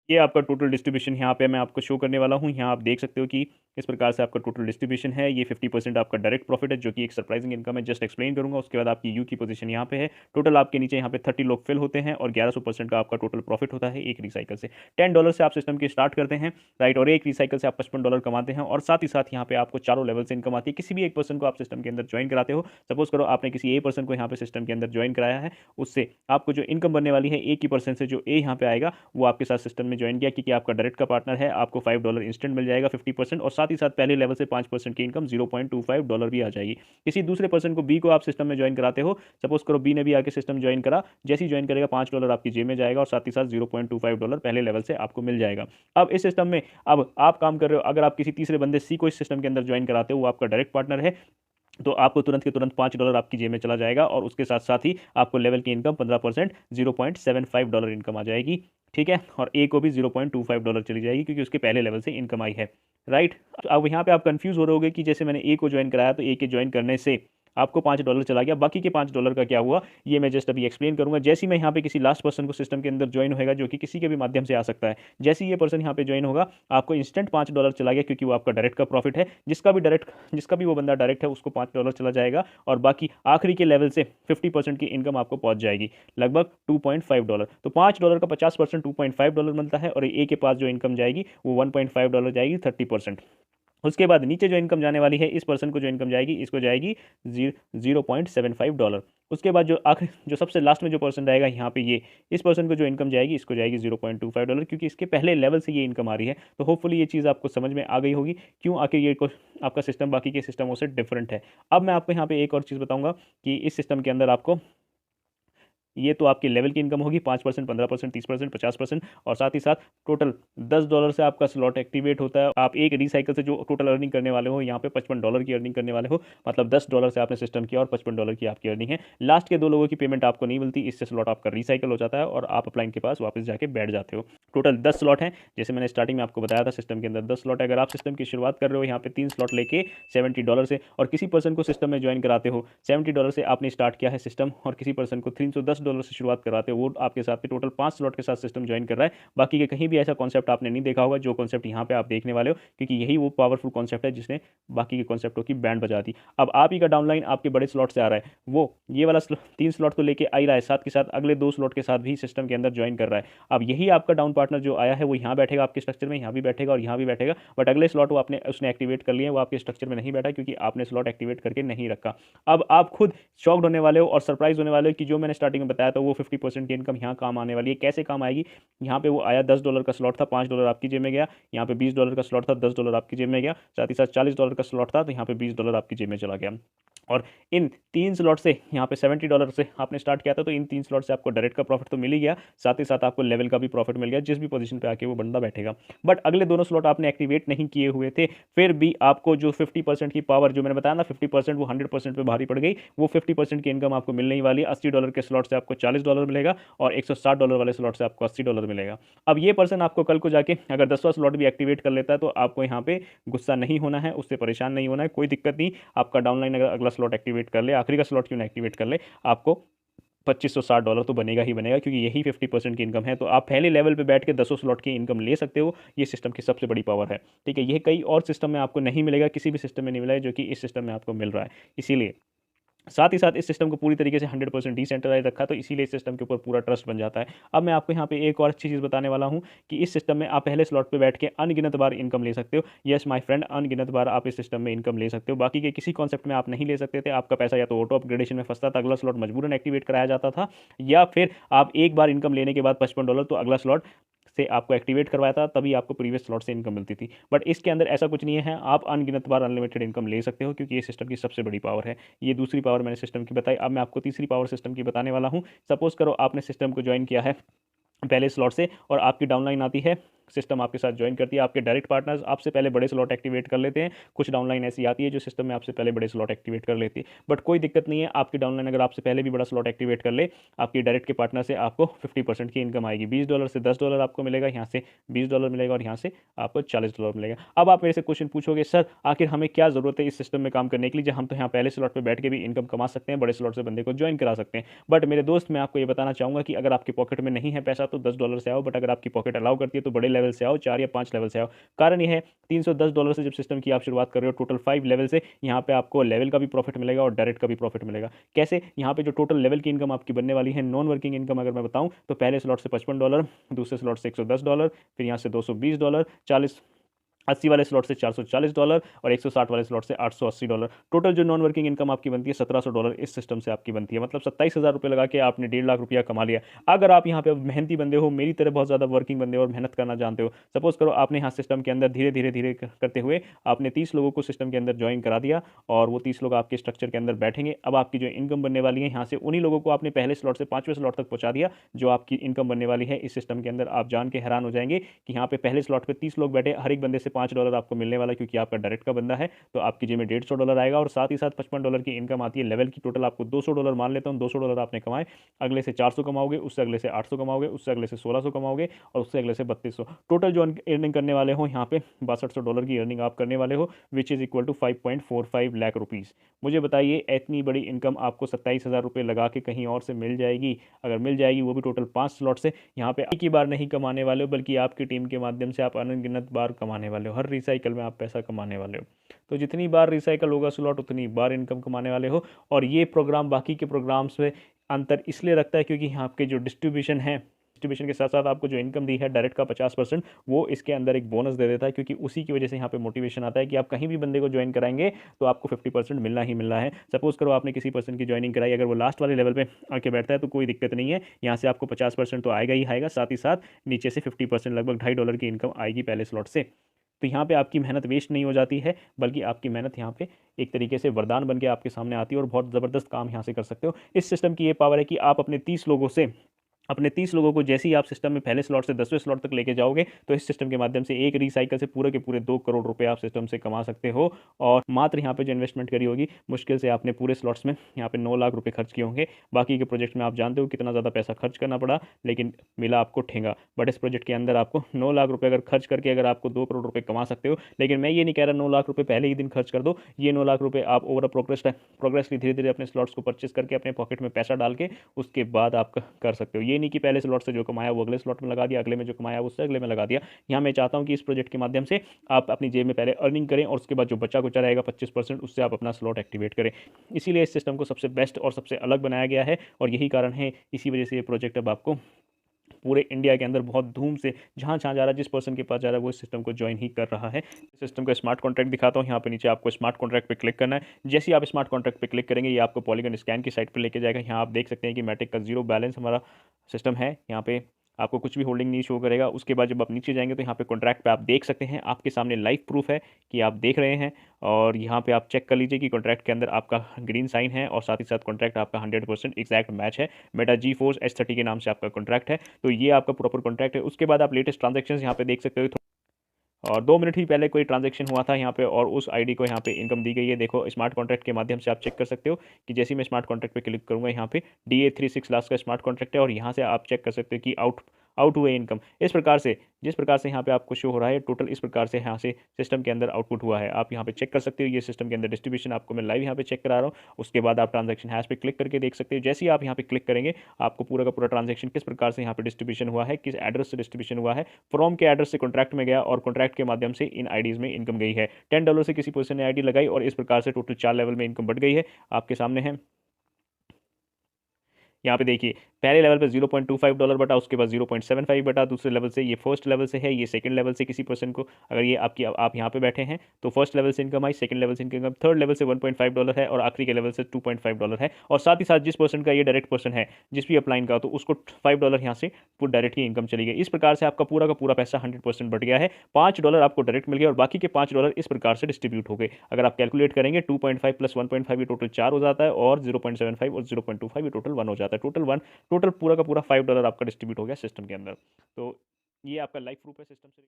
ये आपका total distribution यहाँ पे मैं आपको शो करने वाला हूँ। यहाँ आप देख सकते हो कि इस प्रकार से आपका टोटल डिस्ट्रीब्यूशन है। ये 50% आपका डायरेक्ट प्रॉफिट है, जो कि एक सरप्राइजिंग इनकम है। जस्ट एक्सप्लेन करूँगा, उसके बाद आपकी यू की पोजीशन यहाँ पे है। टोटल आपके नीचे यहाँ पे 30 लोग फिल होते हैं और 1100% का आपका टोटल प्रॉफिट होता है एक रिसाइकल से। $10 से आप सिस्टम की स्टार्ट करते हैं, राइट, और एक रिसाइकल से आप $55 कमाते हैं। और साथ ही साथ यहाँ पे आपको चारों लेवल से इनकम आती है। किसी भी एक पर्सन को आप सिस्टम के अंदर ज्वाइन कराते हो, सपोज करो आपने किसी ए पर्सन को यहाँ पे सिस्टम के अंदर ज्वाइन कराया है, उससे आपको जो इनकम बनने वाली है ए की पर्सन से, जो ए यहाँ पे आएगा वो आपके साथ सिस्टम में ज्वाइन किया क्योंकि आपका डायरेक्ट का पार्टनर है, आपको $5 इंस्टेंट मिल जाएगा 50%, और साथ ही साथ पहले लेवल से 5% की इनकम $0.25 भी आ जाएगी। किसी दूसरे पर्सन को बी को आप सिस्टम में ज्वाइन कराते हो, सपोज करो बी ने भी आके सिस्टम ज्वाइन करा, जैसे ही ज्वाइन करेगा $5 आपकी जेब में जाएगा और साथ ही साथ $0.25 पहले लेवल से आपको मिल जाएगा। अब इस सिस्टम में अब आप काम कर रहे हो, अगर आप किसी तीसरे बंदे सी को इस सिस्टम के अंदर ज्वाइन कराते हो, वो आपका डायरेक्ट पार्टनर है, तो आपको तुरंत के तुरंत $5 आपकी जेब में चला जाएगा और उसके साथ साथ ही आपको लेवल की इनकम 15% $0.75 इनकम आ जाएगी। ठीक है, और ए को भी $0.25 चली जाएगी क्योंकि उसके पहले लेवल से इनकम आई है, राइट। अब यहाँ पे आप कंफ्यूज हो रहे होगे कि जैसे मैंने ए को ज्वाइन कराया तो ए के ज्वाइन करने से आपको $5 चला गया, बाकी के $5 का क्या हुआ, ये मैं जस्ट अभी एक्सप्लेन करूंगा। जैसे ही मैं यहाँ पे किसी लास्ट पर्सन को सिस्टम के अंदर ज्वाइन होगा, जो कि किसी के भी माध्यम से आ सकता है, जैसे ही ये पर्सन यहाँ पे ज्वाइन होगा आपको इंस्टेंट $5 चला गया क्योंकि वो आपका डायरेक्ट का प्रॉफिट है। जिसका भी वो बंदा डायरेक्ट है उसको $5 चला जाएगा और बाकी आखिरी के लेवल से 50% की इनकम आपको पहुंच जाएगी, लगभग $2.5। तो $5 का 50% $2.5 मिलता है और ए के पास जो इनकम जाएगी वो $1.5 जाएगी, 30%। उसके बाद नीचे जो इनकम जाने वाली है इस पर्सन को जो इनकम जाएगी, इसको जाएगी $0.75। उसके बाद जो आखिर जो सबसे लास्ट में जो पर्सन रहेगा यहाँ पे, ये इस पर्सन को जो इनकम जाएगी इसको जाएगी $0.25, क्योंकि इसके पहले लेवल से ये इनकम आ रही है। तो होपफुली ये चीज़ आपको समझ में आ गई होगी क्यों आखिर ये आपका सिस्टम बाकी के सिस्टमों से डिफरेंट है। अब मैं आपको यहाँ पे एक और चीज़ बताऊंगा कि इस सिस्टम के अंदर आपको, ये तो आपकी लेवल की इनकम होगी 5%, 15%, 30%, 50%, और साथ ही साथ टोटल $10 से आपका स्लॉट एक्टिवेट होता है। आप एक रिसाइकल से जो टोटल अर्निंग करने वाले हो, यहाँ पे $55 की अर्निंग करने वाले हो, मतलब $10 से आपने सिस्टम किया और $55 की आपकी अर्निंग है। लास्ट के 2 लोगों की पेमेंट आपको नहीं मिलती, इससे स्लॉट आपका रिसाइकल हो जाता है और आप अपलाइन के पास वापस जाके बैठ जाते हो। टोटल 10 स्लॉट हैं, जैसे मैंने स्टार्टिंग में आपको बताया था सिस्टम के अंदर 10 स्लॉट है। अगर आप सिस्टम की शुरुआत कर रहे हो यहाँ पे 3 स्लॉट लेके $70 से, और किसी पर्सन को सिस्टम में ज्वाइन कराते हो, $70 से आपने स्टार्ट किया है सिस्टम, और किसी पर्सन को $310 से शुरुआत कराते हो, वो आपके साथ में टोटल 5 स्लॉट के साथ सिस्टम ज्वाइन कर रहा है। बाकी के कहीं भी ऐसा कॉन्सेप्ट आपने नहीं देखा होगा जो कॉन्सेप्ट यहाँ पे आप देखने वाले हो, क्योंकि यही वो पावरफुल कॉन्सेप्ट है जिसने बाकी के कॉन्सेप्टों की बैंड बजा दी। अब आप ही का डाउनलाइन आपके बड़े स्लॉट से आ रहा है, वो ये वाला 3 स्लॉट तो लेके आ ही रहा है, साथ के साथ अगले 2 स्लॉट के साथ भी सिस्टम के अंदर ज्वाइन कर रहा है। अब यही आपका डाउन पार्टनर जो आया है वो यहाँ बैठेगा आपके स्ट्रक्चर में, यहाँ भी बैठेगा और यहाँ भी बैठेगा, बट अगले स्लॉट वो आपने उसने एक्टिवेट कर लिया, वो आपके स्ट्रक्चर में नहीं बैठा क्योंकि आपने स्लॉट एक्टिवेट करके नहीं रखा। अब आप खुद शॉक्ड होने वाले हो और सरप्राइज होने वाले हो कि जो मैंने स्टार्टिंग में बताया था वो 50% की इनकम यहाँ काम आने वाली है। कैसे काम आएगी, यहाँ पे वो आया $10 का स्लॉट था, $5 आपकी जेब में गया, यहाँ पे $20 का स्लॉट था, $10 आपकी जेब में गया, साथ ही साथ $40 का स्लॉट था तो यहाँ पे $20 आपकी जेब में चला गया। और इन 3 स्लॉट से यहाँ पे $70 से आपने स्टार्ट किया था, तो इन 3 स्लॉट से आपको डायरेक्ट का प्रॉफिट तो मिल ही गया, साथ ही साथ आपको लेवल का भी प्रॉफिट मिल गया जिस भी पोजीशन पे आके वो बंदा बैठेगा। बट अगले दोनों स्लॉट आपने एक्टिवेट नहीं किए हुए थे, फिर भी आपको जो 50% की पावर जो मैंने बताया ना 50%, वो 100% पे भारी पड़ गई। वो 50% की इनकम आपको मिलने ही वाली है। $80 के स्लॉट से आपको $40 मिलेगा और $160 वाले स्लॉट से आपको $80 मिलेगा। अब ये पर्सन आपको कल को जाके अगर 10वां स्लॉट भी एक्टिवेट कर लेता है तो आपको यहाँ पे गुस्सा नहीं होना है, उससे परेशान नहीं होना है, कोई दिक्कत नहीं। आपका डाउनलाइन अगर अगला स्लॉट एक्टिवेट कर ले, आखिरी का स्लॉट क्यों ना एक्टिवेट कर ले, आपको $2560 तो बनेगा ही बनेगा, क्योंकि यही 50% की इनकम है। तो आप पहले लेवल पे बैठ के 10 स्लॉट की इनकम ले सकते हो। ये सिस्टम की सबसे बड़ी पावर है, ठीक है। ये कई और सिस्टम में आपको नहीं मिलेगा, किसी भी सिस्टम में नहीं मिला है जो कि इस सिस्टम में आपको मिल रहा है। इसीलिए साथ ही साथ इस सिस्टम को पूरी तरीके से 100% डिसेंट्रलाइज रखा, तो इसीलिए इस सिस्टम के ऊपर पूरा ट्रस्ट बन जाता है। अब मैं आपको यहाँ पे एक और अच्छी चीज़ बताने वाला हूँ कि इस सिस्टम में आप पहले स्लॉट पे बैठ के अनगिनत बार इनकम ले सकते हो। यस माय फ्रेंड, अनगिनत बार आप इस सिस्टम में इनकम ले सकते हो। बाकी के किसी कॉन्सेप्ट में आप नहीं ले सकते थे। आपका पैसा या तो ऑटो अपग्रेडेशन में फंसता था, अगला स्लॉट मजबूरन एक्टिवेट कराया जाता था, या फिर आप एक बार इनकम लेने के बाद $55 तो अगला स्लॉट से आपको एक्टिवेट करवाया था, तभी आपको प्रीवियस स्लॉट से इनकम मिलती थी। बट इसके अंदर ऐसा कुछ नहीं है, आप अनगिनत बार अनलिमिटेड इनकम ले सकते हो, क्योंकि ये सिस्टम की सबसे बड़ी पावर है। ये दूसरी पावर मैंने सिस्टम की बताई, अब मैं आपको तीसरी पावर सिस्टम की बताने वाला हूँ। सपोज करो आपने सिस्टम को ज्वाइन किया है पहले स्लॉट से और आपकी डाउनलाइन आती है सिस्टम आपके साथ ज्वाइन करती है। आपके डायरेक्ट पार्टनर्स आपसे पहले बड़े स्लॉट एक्टिवेट कर लेते हैं। कुछ डाउनलाइन ऐसी आती है जो सिस्टम में आपसे पहले बड़े स्लॉट एक्टिवेट कर लेती है, बट कोई दिक्कत नहीं है। आपकी डाउनलाइन अगर आपसे पहले भी बड़ा स्लॉट एक्टिवेट कर ले, आपकी डायरेक्ट के पार्टनर से आपको 50% की इनकम आएगी। $20 से $10 आपको मिलेगा, यहाँ से $20 मिलेगा और यहाँ से आपको $40 मिलेगा। अब आप मेरे से क्वेश्चन पूछोगे, सर आखिर हमें क्या जरूरत है इस सिस्टम में काम करने के लिए, जब हम तो यहाँ पहले स्लॉट पर बैठ के भी इनकम कमा सकते हैं, बड़े स्लॉट से बंदे को ज्वाइन करा सकते हैं। बट मेरे दोस्त, मैं आपको ये बताना चाहूँगा कि अगर आपकी पॉकेट में नहीं है पैसा तो $10 से आओ, बट अगर आपकी पॉकेट अलाउ करती है तो बड़े लेवल से आओ, 4 या 5 लेवल से आओ। कारण यह है, $310 से जब सिस्टम की आप शुरुआत कर रहे हो टोटल 5 लेवल से, यहाँ पे आपको लेवल का भी प्रॉफिट मिलेगा और डायरेक्ट का भी प्रॉफिट मिलेगा। कैसे? यहाँ पे जो टोटल लेवल की इनकम आपकी बनने वाली है, नॉन वर्किंग इनकम अगर मैं बताऊँ तो पहले स्लॉट से $55, दूसरे स्लॉट से $110, फिर यहाँ से $220, 80 वाले स्लॉट से $440 और 160 वाले स्लॉट से $880। टोटल जो नॉन वर्किंग इनकम आपकी बनती है $1700 इस सिस्टम से आपकी बनती है। मतलब 27,000 रुपये लगा के आपने 1.5 लाख रुपया कमा लिया। अगर आप यहाँ पे मेहनती बंदे हो, मेरी तरह बहुत ज़्यादा वर्किंग बंदे हो और मेहनत करना जानते हो, सपोज करो आपने यहाँ सिस्टम के अंदर धीरे धीरे धीरे करते हुए आपने 30 लोगों को सिस्टम के अंदर ज्वाइन करा दिया और वो 30 लोग आपके स्ट्रक्चर के अंदर बैठेंगे। अब आपकी जो इनकम बनने वाली है, यहाँ से उन्हीं लोगों को आपने पहले स्लॉट से 5वें स्लॉट तक पहुँचा दिया। जो आपकी इनकम बनने वाली है इस सिस्टम के अंदर, आप जान के हैरान हो जाएंगे कि यहाँ पे पहले स्लॉट पे 30 लोग बैठे, हर एक बंदे से $5 आपको मिलने वाला, क्योंकि आपका डायरेक्ट का बंदा है। तो आपकी जेब में $150 आएगा और साथ ही साथ $55 की इनकम आती है लेवल की। टोटल आपको $200 मान लेता हूँ, $200 आपने कमाए, अगले से 400 कमाओगे, उससे अगले से 800 कमाओगे, उससे अगले से 1600 कमाओगे और उससे अगले से 3200। टोटल जो अर्निंग करने वाले हो यहाँ पे $6200 की अर्निंग आप करने वाले हो, which is equal to 5.45 lakh rupees. मुझे बताइए, इतनी बड़ी इनकम आपको 27,000 रुपये लगा के कहीं और से मिल जाएगी? अगर मिल जाएगी, वो भी टोटल 5 स्लॉट से, यहाँ पे एक ही बार नहीं कमाने वाले हो, बल्कि आपकी टीम के माध्यम से आप अनगिनत बार कमाने वाले हो। हर रिसाइकल में आप पैसा कमाने वाले हो। तो जितनी बार रिसाइकल होगा स्लॉट, उतनी बार इनकम कमाने वाले हो। और ये प्रोग्राम बाकी के प्रोग्राम्स में अंतर इसलिए रखता है क्योंकि यहाँ के जो डिस्ट्रीब्यूशन है, डिस्ट्रीब्यूशन के साथ साथ आपको जो इनकम दी है डायरेक्ट का 50%, वो इसके अंदर एक बोनस दे देता है, क्योंकि उसी की वजह से यहाँ पे मोटिवेशन आता है कि आप कहीं भी बंदे को ज्वाइन कराएंगे तो आपको 50% मिलना ही मिलना है। सपोज करो आपने किसी पर्सन की ज्वाइनिंग कराई, अगर वो लास्ट वाले लेवल पे आके बैठता है तो कोई दिक्कत नहीं है, यहाँ से आपको 50% तो आएगा ही आएगा, साथ ही साथ नीचे से 50% लगभग $2.5 की इनकम आएगी पहले स्लॉट से। तो यहाँ पे आपकी मेहनत वेस्ट नहीं हो जाती है, बल्कि आपकी मेहनत यहाँ पे एक तरीके से वरदान बन के आपके सामने आती है और बहुत ज़बरदस्त काम यहाँ से कर सकते हो। इस सिस्टम की ये पावर है कि आप अपने 30 लोगों को जैसे ही आप सिस्टम में पहले स्लॉट से 10वें स्लॉट तक लेके जाओगे, तो इस सिस्टम के माध्यम से एक रिसाइकल से पूरे के पूरे 2 करोड़ रुपए आप सिस्टम से कमा सकते हो। और मात्र यहाँ पे जो इन्वेस्टमेंट करी होगी, मुश्किल से आपने पूरे स्लॉट्स में यहाँ पे 9 लाख रुपए खर्च किए होंगे। बाकी के प्रोजेक्ट में आप जानते हो कितना ज़्यादा पैसा खर्च करना पड़ा, लेकिन मिला आपको ठेंगा। बट इस प्रोजेक्ट के अंदर आपको 9 लाख रुपये अगर खर्च करके अगर आपको 2 करोड़ रुपये कमा सकते हो। लेकिन मैं ये नहीं कह रहा 9 लाख रुपये पहले ही दिन खर्च कर दो। ये 9 लाख रुपये आप ओवर प्रोग्रेसली धीरे धीरे अपने स्लॉट्स को परचेस करके अपने पॉकेट में पैसा डाल के उसके बाद आप कर सकते हो। ये नहीं कि पहले स्लॉट से जो कमाया वो अगले स्लॉट में लगा दिया, अगले में जो कमाया वो उससे अगले में लगा दिया। यहाँ मैं चाहता हूँ कि इस प्रोजेक्ट के माध्यम से आप अपनी जेब में पहले अर्निंग करें और उसके बाद जो बचा कुचा रहेगा 25%, उससे आप अपना स्लॉट एक्टिवेट करें। इसीलिए इस सिस्टम को सबसे बेस्ट और सबसे अलग बनाया गया है और यही कारण है, इसी वजह से ये प्रोजेक्ट अब आपको पूरे इंडिया के अंदर बहुत धूम से जहाँ जहाँ जा रहा है, जिस पर्सन के पास जा रहा है, वो इस सिस्टम को ज्वाइन ही कर रहा है। सिस्टम का स्मार्ट कॉन्ट्रैक्ट दिखाता हूँ। यहाँ पे नीचे आपको स्मार्ट कॉन्ट्रैक्ट पे क्लिक करना है। जैसे ही आप स्मार्ट कॉन्ट्रैक्ट पे क्लिक करेंगे, ये आपको पॉलीगन स्कैन की साइट पे लेके जाएगा। यहाँ आप देख सकते हैं कि मैटिक का 0 बैलेंस हमारा सिस्टम है। यहाँ पे आपको कुछ भी होल्डिंग नहीं शो करेगा। उसके बाद जब आप नीचे जाएंगे तो यहाँ पे कॉन्ट्रैक्ट पे आप देख सकते हैं, आपके सामने लाइव प्रूफ है कि आप देख रहे हैं। और यहाँ पे आप चेक कर लीजिए कि कॉन्ट्रैक्ट के अंदर आपका ग्रीन साइन है और साथ ही साथ कॉन्ट्रैक्ट आपका 100% एग्जैक्ट मैच है। मेटा GeForce S30 के नाम से आपका कॉन्ट्रैक्ट है। तो ये आपका प्रॉपर कॉन्ट्रैक्ट है। उसके बाद आप लेटेस्ट ट्रांजेक्शन यहाँ पे देख सकते हो। और 2 मिनट ही पहले कोई ट्रांजैक्शन हुआ था यहाँ पे और उस आईडी को यहाँ पे इनकम दी गई है। देखो, स्मार्ट कॉन्ट्रैक्ट के माध्यम से आप चेक कर सकते हो कि जैसे ही मैं स्मार्ट कॉन्ट्रैक्ट पे क्लिक करूँगा, यहाँ पे DA36 लास्ट का स्मार्ट कॉन्ट्रैक्ट है और यहाँ से आप चेक कर सकते हो कि आउट हुए इनकम। इस प्रकार से, जिस प्रकार से यहाँ पे आपको शो हो रहा है टोटल, इस प्रकार से यहाँ से सिस्टम के अंदर आउटपुट हुआ है। आप यहाँ पे चेक कर सकते हो। ये सिस्टम के अंदर डिस्ट्रीब्यूशन आपको मैं लाइव यहाँ पे चेक करा रहा हूँ। उसके बाद आप ट्रांजैक्शन हैश पे क्लिक करके देख सकते हो। जैसे ही आप यहाँ पे क्लिक करेंगे, आपको पूरा का पूरा ट्रांजैक्शन किस प्रकार से यहाँ पे डिस्ट्रीब्यूशन हुआ है, किस एड्रेस से डिस्ट्रीब्यूशन हुआ है, फ्रॉम के एड्रेस से कॉन्ट्रैक्ट में गया और कॉन्ट्रैक्ट के माध्यम से इन आईडीज में इनकम गई है। $10 से किसी पर्सन ने आईडी लगाई और इस प्रकार से टोटल 4 लेवल में इनकम बढ़ गई है। आपके सामने है, यहाँ पे देखिए, पहले लेवल पे $0.25 बटा, उसके बाद 0.75 बटा, दूसरे लेवल से, ये फर्स्ट लेवल से है, ये सेकंड लेवल से किसी पर्सन को, अगर ये आप यहाँ पे बैठे हैं तो फर्स्ट लेवल से इनकम आई, सेकंड लेवल से इनकम, थर्ड लेवल से $1.5 है और आखिरी के लेवल से $2.5 है। और साथ ही साथ जिस पर्सन का ये डायरेक्ट पर्सन है, जिस भी अपलाइन का, तो उसको $5 यहाँ से पूरा डायरेक्ट की इनकम चली गई। इस प्रकार से आपका पूरा का पूरा पैसा 100% बढ़ गया है। $5 आपको डायरेक्ट मिल गया और बाकी के $5 इस प्रकार से डिस्ट्रीब्यूट हो गए। अगर आप कैलकुलेट करेंगे 2.5 प्लस 1.5 ये टोटल 4 हो जाता है और 0.75 और 0.25 ये टोटल 1 हो जाता है। टोटल पूरा का पूरा $5 आपका डिस्ट्रीब्यूट हो गया सिस्टम के अंदर। तो ये आपका लाइव प्रूफ है सिस्टम से।